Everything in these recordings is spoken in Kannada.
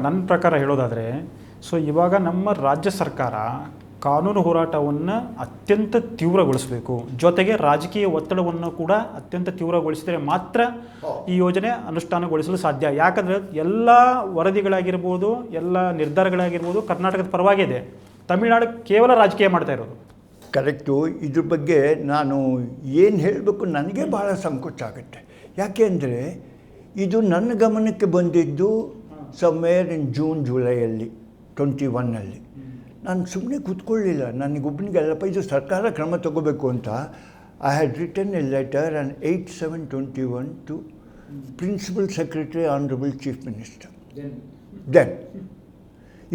ನನ್ನ ಪ್ರಕಾರ ಹೇಳೋದಾದರೆ, ಸೊ ಇವಾಗ ನಮ್ಮ ರಾಜ್ಯ ಸರ್ಕಾರ ಕಾನೂನು ಹೋರಾಟವನ್ನು ಅತ್ಯಂತ ತೀವ್ರಗೊಳಿಸಬೇಕು, ಜೊತೆಗೆ ರಾಜಕೀಯ ಒತ್ತಡವನ್ನು ಕೂಡ ಅತ್ಯಂತ ತೀವ್ರಗೊಳಿಸಿದರೆ ಮಾತ್ರ ಈ ಯೋಜನೆ ಅನುಷ್ಠಾನಗೊಳಿಸಲು ಸಾಧ್ಯ. ಯಾಕಂದರೆ ಎಲ್ಲ ವರದಿಗಳಾಗಿರ್ಬೋದು, ಎಲ್ಲ ನಿರ್ಧಾರಗಳಾಗಿರ್ಬೋದು ಕರ್ನಾಟಕದ ಪರವಾಗಿದೆ. ತಮಿಳುನಾಡು ಕೇವಲ ರಾಜಕೀಯ ಮಾಡ್ತಾ ಇರೋದು. ಕರೆಕ್ಟು. ಇದ್ರ ಬಗ್ಗೆ ನಾನು ಏನು ಹೇಳಬೇಕು ನನಗೆ ಭಾಳ ಸಂಕೋಚ ಆಗುತ್ತೆ. ಯಾಕೆ ಅಂದರೆ ಇದು ನನ್ನ ಗಮನಕ್ಕೆ ಬಂದಿದ್ದು ಸಮ್ವೇರ್ ಇನ್ ಜುಲೈಯಲ್ಲಿ 21 ನಾನು ಸುಮ್ಮನೆ ಕೂತ್ಕೊಳ್ಳಿಲ್ಲ. ನನಗೊಬ್ಬನಿಗೆಲ್ಲಪ್ಪ ಇದು ಸರ್ಕಾರ ಕ್ರಮ ತಗೋಬೇಕು ಅಂತ I had written a letter on 8/7/21 to principal secretary honourable chief minister. Then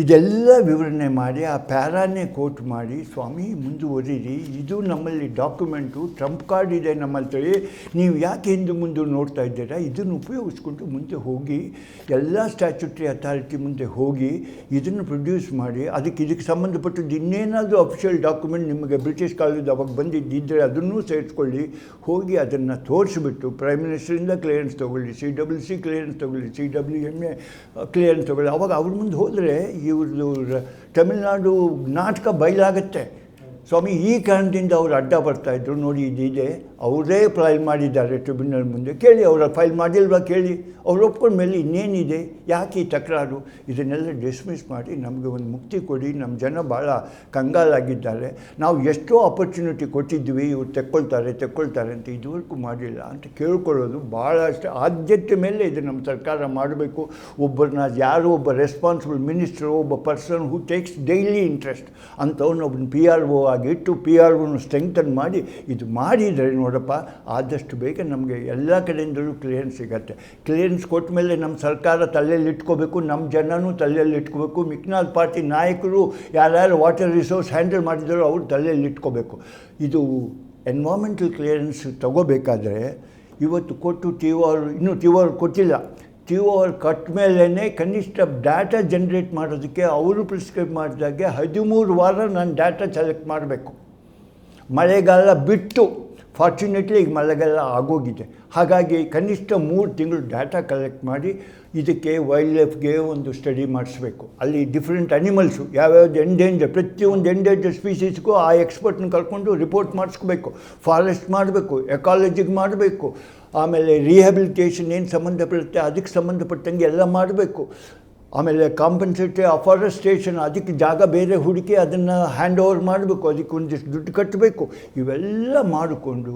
ಇದೆಲ್ಲ ವಿವರಣೆ ಮಾಡಿ ಆ ಪ್ಯಾರಾನೇ ಕೋಟ್ ಮಾಡಿ, ಸ್ವಾಮಿ ಮುಂದುವರಿರಿ, ಇದು ನಮ್ಮಲ್ಲಿ ಡಾಕ್ಯುಮೆಂಟು, ಟ್ರಂಪ್ ಕಾರ್ಡ್ ಇದೆ ನಮ್ಮಲ್ಲಿ, ನೀವು ಯಾಕೆ ಹಿಂದೆ ಮುಂದೆ ನೋಡ್ತಾ ಇದ್ದೀರಾ, ಇದನ್ನು ಉಪಯೋಗಿಸ್ಕೊಂಡು ಮುಂದೆ ಹೋಗಿ ಎಲ್ಲ ಸ್ಟ್ಯಾಚ್ಯುಟರಿ ಅಥಾರಿಟಿ ಮುಂದೆ ಹೋಗಿ ಇದನ್ನು ಪ್ರೊಡ್ಯೂಸ್ ಮಾಡಿ, ಇದಕ್ಕೆ ಸಂಬಂಧಪಟ್ಟದ್ದು ಇನ್ನೇನಾದರೂ ಅಫಿಷಿಯಲ್ ಡಾಕ್ಯುಮೆಂಟ್ ನಿಮಗೆ ಬ್ರಿಟಿಷ್ ಕಾಲದ ಅವಾಗ ಬಂದಿದ್ದಿದ್ದರೆ ಅದನ್ನೂ ಸೇರಿಸ್ಕೊಳ್ಳಿ, ಹೋಗಿ ಅದನ್ನು ತೋರಿಸ್ಬಿಟ್ಟು ಪ್ರೈಮ್ ಮಿನಿಸ್ಟರಿಂದ ಕ್ಲಿಯರೆನ್ಸ್ ತೊಗೊಳ್ಳಿ, CWC ಕ್ಲಿಯರೆನ್ಸ್ ತೊಗೊಳ್ಳಿ, CWMA ಕ್ಲಿಯರೆನ್ಸ್ ತೊಗೊಳ್ಳಿ. ಅವಾಗ ಅವ್ರ ಮುಂದೆ ಹೋದರೆ ಇವ್ರದ್ದು ತಮಿಳ್ನಾಡು ನಾಟಕ ಬಯಲಾಗತ್ತೆ. ಸ್ವಾಮಿ ಈ ಕಾರಣದಿಂದ ಅವರು ಅಡ್ಡ ಬರ್ತಾಯಿದ್ರು, ನೋಡಿ ಇದಿದೆ, ಅವರೇ ಫೈಲ್ ಮಾಡಿದ್ದಾರೆ ಟ್ರಿಬ್ಯುನಲ್ ಮುಂದೆ, ಕೇಳಿ, ಅವರ ಫೈಲ್ ಮಾಡಿಲ್ವಾ ಕೇಳಿ, ಅವ್ರು ಒಪ್ಕೊಂಡ ಮೇಲೆ ಇನ್ನೇನಿದೆ, ಯಾಕೆ ಈ ತಕರಾರು, ಇದನ್ನೆಲ್ಲ ಡಿಸ್ಮಿಸ್ ಮಾಡಿ ನಮಗೆ ಒಂದು ಮುಕ್ತಿ ಕೊಡಿ, ನಮ್ಮ ಜನ ಭಾಳ ಕಂಗಾಲಾಗಿದ್ದಾರೆ, ನಾವು ಎಷ್ಟೋ ಆಪರ್ಚುನಿಟಿ ಕೊಟ್ಟಿದ್ವಿ, ಇವ್ರು ತೆಕ್ಕೊಳ್ತಾರೆ ಅಂತ ಇದುವರೆಗೂ ಮಾಡಿಲ್ಲ ಅಂತ ಕೇಳ್ಕೊಳ್ಳೋದು ಭಾಳಷ್ಟು ಆದ್ಯತೆ ಮೇಲೆ ಇದು ನಮ್ಮ ಸರ್ಕಾರ ಮಾಡಬೇಕು. ಯಾರೋ ಒಬ್ಬ ರೆಸ್ಪಾನ್ಸಿಬಲ್ ಮಿನಿಸ್ಟ್ರು, ಒಬ್ಬ person who takes daily interest ಅಂಥವ್ನು ಒಬ್ಬನ PRO ಆಗಿಟ್ಟು PROನ ಸ್ಟ್ರೆಂಗ್ತನ್ ಮಾಡಿ ಇದು ಮಾಡಿದರೆ ನೋಡಪ್ಪ ಆದಷ್ಟು ಬೇಗ ನಮಗೆ ಎಲ್ಲ ಕಡೆಯಿಂದಲೂ ಕ್ಲಿಯರೆನ್ಸ್ ಸಿಗತ್ತೆ. ಕ್ಲಿಯರೆನ್ಸ್ ಕೊಟ್ಟ ಮೇಲೆ ನಮ್ಮ ಸರ್ಕಾರ ತಲೆಯಲ್ಲಿ ಇಟ್ಕೋಬೇಕು, ನಮ್ಮ ಜನನೂ ತಲೆಯಲ್ಲಿ ಇಟ್ಕೋಬೇಕು, ಮಿಕ್ನಾಲ್ ಪಾರ್ಟಿ ನಾಯಕರು ಯಾರ್ಯಾರು ವಾಟರ್ ರಿಸೋರ್ಸ್ ಹ್ಯಾಂಡಲ್ ಮಾಡಿದಾರೋ ಅವ್ರು ತಲೆಯಲ್ಲಿ ಇಟ್ಕೋಬೇಕು. ಇದು ಎನ್ವೈರ್ಮೆಂಟಲ್ ಕ್ಲಿಯರೆನ್ಸ್ ತಗೋಬೇಕಾದ್ರೆ ಇವತ್ತು ಕೊಟ್ಟು ಇನ್ನೂ TOR ಕೊಟ್ಟಿಲ್ಲ. TOR ಕಟ್ಟ ಮೇಲೇ ಕನಿಷ್ಠ ಡಾಟಾ ಜನ್ರೇಟ್ ಮಾಡೋದಕ್ಕೆ ಅವರು ಪ್ರಿಸ್ಕ್ರೈಬ್ ಮಾಡಿದಾಗೆ 13 ವಾರ ನಾನು ಡಾಟಾ ಸೆಲೆಕ್ಟ್ ಮಾಡಬೇಕು. ಮಳೆಗಾಲ ಬಿಟ್ಟು, ಫಾರ್ಚುನೇಟ್ಲಿ ಈಗ ಮಳೆಗಾಲ ಆಗೋಗಿದೆ, ಹಾಗಾಗಿ ಕನಿಷ್ಠ 3 ತಿಂಗಳು ಡಾಟಾ ಕಲೆಕ್ಟ್ ಮಾಡಿ ಇದಕ್ಕೆ ವೈಲ್ಡ್ ಲೈಫ್ಗೆ ಒಂದು ಸ್ಟಡಿ ಮಾಡಿಸ್ಬೇಕು. ಅಲ್ಲಿ ಡಿಫ್ರೆಂಟ್ ಅನಿಮಲ್ಸು ಯಾವ್ಯಾವ್ದು ಎಂಡೇಂಜರ್, ಪ್ರತಿಯೊಂದು ಎಂಡೇಂಜರ್ ಸ್ಪೀಸೀಸ್ಗೂ ಆ ಎಕ್ಸ್ಪರ್ಟ್ನ ಕರ್ಕೊಂಡು ರಿಪೋರ್ಟ್ ಮಾಡಿಸ್ಕೋಬೇಕು, ಫಾರೆಸ್ಟ್ ಮಾಡಬೇಕು, ಎಕಾಲಜಿಗೆ ಮಾಡಬೇಕು, ಆಮೇಲೆ ರಿಹ್ಯಾಬಿಲಿಟೇಷನ್ ಏನು ಸಂಬಂಧಪಡುತ್ತೆ ಅದಕ್ಕೆ ಸಂಬಂಧಪಟ್ಟಂಗೆ ಎಲ್ಲ ಮಾಡಬೇಕು. ಆಮೇಲೆ ಕಾಂಪನ್ಸೇಟರಿ ಅಫಾರೆಸ್ಟೇಷನ್, ಅದಕ್ಕೆ ಜಾಗ ಬೇರೆ ಹುಡುಕಿ ಅದನ್ನು ಹ್ಯಾಂಡ್ ಓವರ್ ಮಾಡಬೇಕು, ಅದಕ್ಕೆ ಒಂದಿಷ್ಟು ದುಡ್ಡು ಕಟ್ಟಬೇಕು. ಇವೆಲ್ಲ ಮಾಡಿಕೊಂಡು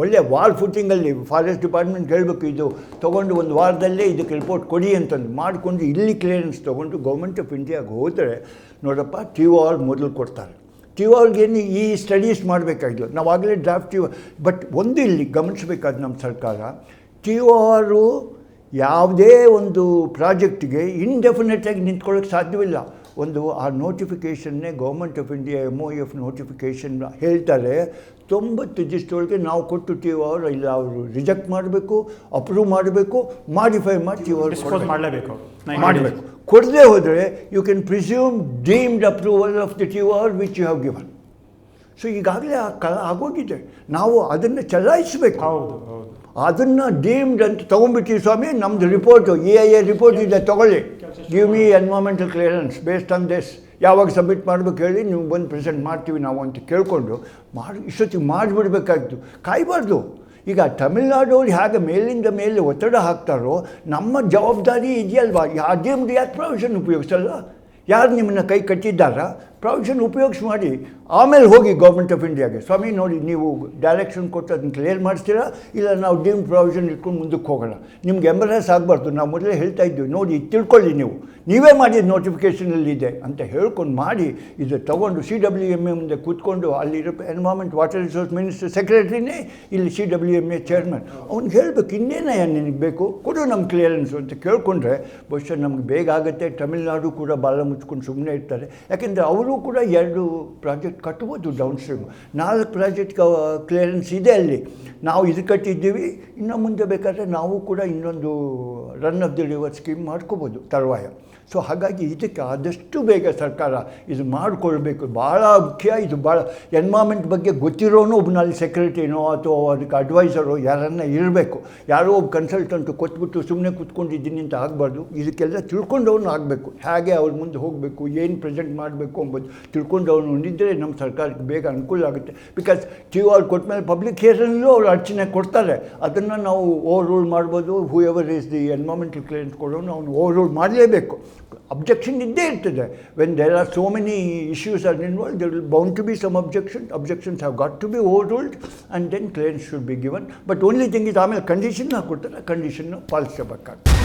ಒಳ್ಳೆಯ ವಾಲ್ ಫುಟಿಂಗಲ್ಲಿ ಫಾರೆಸ್ಟ್ ಡಿಪಾರ್ಟ್ಮೆಂಟ್ ಹೇಳಬೇಕು, ಇದು ತೊಗೊಂಡು ಒಂದು ವಾರದಲ್ಲೇ ಇದಕ್ಕೆ ರಿಪೋರ್ಟ್ ಕೊಡಿ ಅಂತಂದು ಮಾಡಿಕೊಂಡು ಇಲ್ಲಿ ಕ್ಲಿಯರೆನ್ಸ್ ತೊಗೊಂಡು ಗೌರ್ಮೆಂಟ್ ಆಫ್ ಇಂಡಿಯಾಗೆ ಹೋದರೆ ನೋಡಪ್ಪ TOR ಮೊದಲು ಕೊಡ್ತಾರೆ. TORಗೇನು ಈ ಸ್ಟಡೀಸ್ ಮಾಡಬೇಕಾಗಿಲ್ಲ, ನಾವಾಗಲೇ ಡ್ರಾಫ್ಟ್ ಬಟ್ ಒಂದು ಇಲ್ಲಿ ಗಮನಿಸಬೇಕಾದ ನಮ್ಮ ಸರ್ಕಾರ, TOR ಯಾವುದೇ ಒಂದು ಪ್ರಾಜೆಕ್ಟ್ಗೆ ಇಂಡೆಫಿನೆಟಾಗಿ ನಿಂತ್ಕೊಳ್ಳೋಕ್ಕೆ ಸಾಧ್ಯವಿಲ್ಲ. ಆ ನೋಟಿಫಿಕೇಷನ್ನೇ government of India MOF notification ಹೇಳ್ತಾರೆ 90 ದಿವಸದೊಳಗೆ ನಾವು ಕೊಟ್ಟು TOR ಇಲ್ಲ ಅವರು ರಿಜೆಕ್ಟ್ ಮಾಡಬೇಕು, ಅಪ್ರೂವ್ ಮಾಡಬೇಕು, ಮಾಡಿಫೈ ಮಾಡಿ TOR ಮಾಡಬೇಕು. ಕೊಡದೇ ಹೋದರೆ you can presume deemed approval of the TOR which you have given. So ಈಗಾಗಲೇ ಆಗೋಗಿದೆ, ನಾವು ಅದನ್ನು ಚಲಾಯಿಸಬೇಕು. ಅದನ್ನು ಡೀಮ್ಡ್ ಅಂತ ತೊಗೊಂಡ್ಬಿಟ್ಟಿವಿ, ಸ್ವಾಮಿ ನಮ್ಮದು ರಿಪೋರ್ಟು EIA ರಿಪೋರ್ಟ್ ಇದೆ ತೊಗೊಳ್ಳಿ, give me environmental clearance based on this, ಯಾವಾಗ ಸಬ್ಮಿಟ್ ಮಾಡಬೇಕು ಹೇಳಿ, ನೀವು ಬಂದು ಪ್ರೆಸೆಂಟ್ ಮಾಡ್ತೀವಿ ನಾವು ಅಂತ ಕೇಳಿಕೊಂಡು ಇಷ್ಟೊತ್ತಿಗೆ ಮಾಡಿಬಿಡ್ಬೇಕಾಗಿತ್ತು, ಕಾಯಬಾರ್ದು. ಈಗ ತಮಿಳ್ನಾಡವ್ರು ಹೇಗೆ ಮೇಲಿಂದ ಮೇಲೆ ಒತ್ತಡ ಹಾಕ್ತಾರೋ ನಮ್ಮ ಜವಾಬ್ದಾರಿ ಇದೆಯಲ್ವಾ, ಡೀಮ್ಡ್ ಯಾಕೆ ಪ್ರಾವಿಷನ್ ಉಪಯೋಗಿಸಲ್ಲ, ಯಾರು ನಿಮ್ಮನ್ನು ಕೈ ಕಟ್ಟಿದ್ದಾರಾ, ಪ್ರಾವಿಷನ್ ಉಪಯೋಗಿಸಿ ಮಾಡಿ, ಆಮೇಲೆ ಹೋಗಿ ಗೌರ್ಮೆಂಟ್ ಆಫ್ ಇಂಡಿಯಾಗೆ, ಸ್ವಾಮಿ ನೋಡಿ ನೀವು ಡೈರೆಕ್ಷನ್ ಕೊಟ್ಟು ಅದನ್ನು ಕ್ಲಿಯರ್ ಮಾಡಿಸ್ತೀರಾ, ಇಲ್ಲ ನಾವು ಡೀಮ್ಡ್ ಪ್ರಾವಿಷನ್ ಇಟ್ಕೊಂಡು ಮುಂದಕ್ಕೆ ಹೋಗೋಣ, ನಿಮ್ಗೆ ಎಂಬರಾಸ್ ಆಗಬಾರ್ದು, ನಾವು ಮೊದಲೇ ಹೇಳ್ತಾ ಇದ್ದೀವಿ, ನೋಡಿ ತಿಳ್ಕೊಳ್ಳಿ, ನೀವೇ ಮಾಡಿದ ನೋಟಿಫಿಕೇಷನಲ್ಲಿದೆ ಅಂತ ಹೇಳ್ಕೊಂಡು ಮಾಡಿ ಇದು ತೊಗೊಂಡು CWMA ಮುಂದೆ ಕೂತ್ಕೊಂಡು ಅಲ್ಲಿರೋ ಎನ್ವೈರ್ಮೆಂಟ್ ವಾಟರ್ ರಿಸೋರ್ಸ್ ಮಿನಿಸ್ಟರ್ ಸೆಕ್ರೆಟರಿನೇ ಇಲ್ಲಿ CWMA ಚೇರ್ಮನ್, ಅವ್ನಿಗೆ ಹೇಳಬೇಕು, ಇನ್ನೇನಯ್ಯ ನಿನಗೆ ಬೇಕು ಕೊಡು ನಮ್ಮ ಕ್ಲಿಯರೆನ್ಸು ಅಂತ ಕೇಳಿಕೊಂಡ್ರೆ ಬಹುಶಃ ನಮ್ಗೆ ಬೇಗ ಆಗುತ್ತೆ. ತಮಿಳ್ನಾಡು ಕೂಡ ಬಾಲ ಮುಚ್ಕೊಂಡು ಸುಮ್ಮನೆ ಇರ್ತಾರೆ, ಯಾಕೆಂದರೆ ಅವರು ಅವರು ಕೂಡ 2 ಪ್ರಾಜೆಕ್ಟ್ ಕಟ್ಬೋದು ಡೌನ್ ಸ್ಟ್ರೀಮ್. 4 ಪ್ರಾಜೆಕ್ಟ್ ಕ್ಲಿಯರೆನ್ಸ್ ಇದೆ ಅಲ್ಲಿ. ನಾವು ಇದು ಕಟ್ಟಿದ್ದೀವಿ, ಇನ್ನು ಮುಂದೆ ಬೇಕಾದರೆ ನಾವು ಕೂಡ ಇನ್ನೊಂದು run of the river scheme ಮಾಡ್ಕೋಬೋದು ತರುವಾಯ. ಸೊ ಹಾಗಾಗಿ ಇದಕ್ಕೆ ಆದಷ್ಟು ಬೇಗ ಸರ್ಕಾರ ಇದು ಮಾಡಿಕೊಳ್ಬೇಕು, ಭಾಳ ಮುಖ್ಯ. ಇದು ಭಾಳ ಎನ್ವೈರ್ಮೆಂಟ್ ಬಗ್ಗೆ ಗೊತ್ತಿರೋನು ಒಬ್ಬನಲ್ಲಿ ಸೆಕ್ರೆಟರಿನೋ ಅಥವಾ ಅದಕ್ಕೆ ಅಡ್ವೈಸರೋ ಯಾರನ್ನ ಇರಬೇಕು. ಯಾರೋ ಒಬ್ಬ ಕನ್ಸಲ್ಟೆಂಟು ಕೊಟ್ಬಿಟ್ಟು ಸುಮ್ಮನೆ ಕೂತ್ಕೊಂಡಿದ್ದೀನಿ ಅಂತ ಆಗಬಾರ್ದು. ಇದಕ್ಕೆಲ್ಲ ತಿಳ್ಕೊಂಡವನು ಆಗಬೇಕು, ಹೇಗೆ ಅವ್ರ ಮುಂದೆ ಹೋಗಬೇಕು, ಏನು ಪ್ರೆಸೆಂಟ್ ಮಾಡಬೇಕು ಎಂಬುದು ತಿಳ್ಕೊಂಡವನು ಇದ್ದರೆ ನಮ್ಮ ಸರ್ಕಾರಕ್ಕೆ ಬೇಗ ಅನುಕೂಲ ಆಗುತ್ತೆ. ಬಿಕಾಸ್ TOR ಕೊಟ್ಮೇಲೆ ಪಬ್ಲಿಕ್ ಹಿಯರಿಂಗಲ್ಲೂ ಅವ್ರು ಅರ್ಚನೆ ಕೊಡ್ತಾರೆ, ಅದನ್ನು ನಾವು ಓವರ್ ರೂಲ್ ಮಾಡ್ಬೋದು. Whoever is the environmental clearance ಕೊಡೋನು ಅವನು ಓವರ್ ರೂಲ್ ಮಾಡಲೇಬೇಕು. ಅಬ್ಜೆಕ್ಷನ್ ಇದ್ದೇ ಇರ್ತದೆ. When there are so many issues are involve, there will bound to be some objections have got to be overruled and then clearance should be given. But only thing ಇದು ಆಮೇಲೆ ಕಂಡೀಷನ್ ಹಾಕ್ಕೊಡ್ತಾರೆ, ಕಂಡೀಷನ್ನು ಪಾಲಿಸಬೇಕಾಗ್ತದೆ.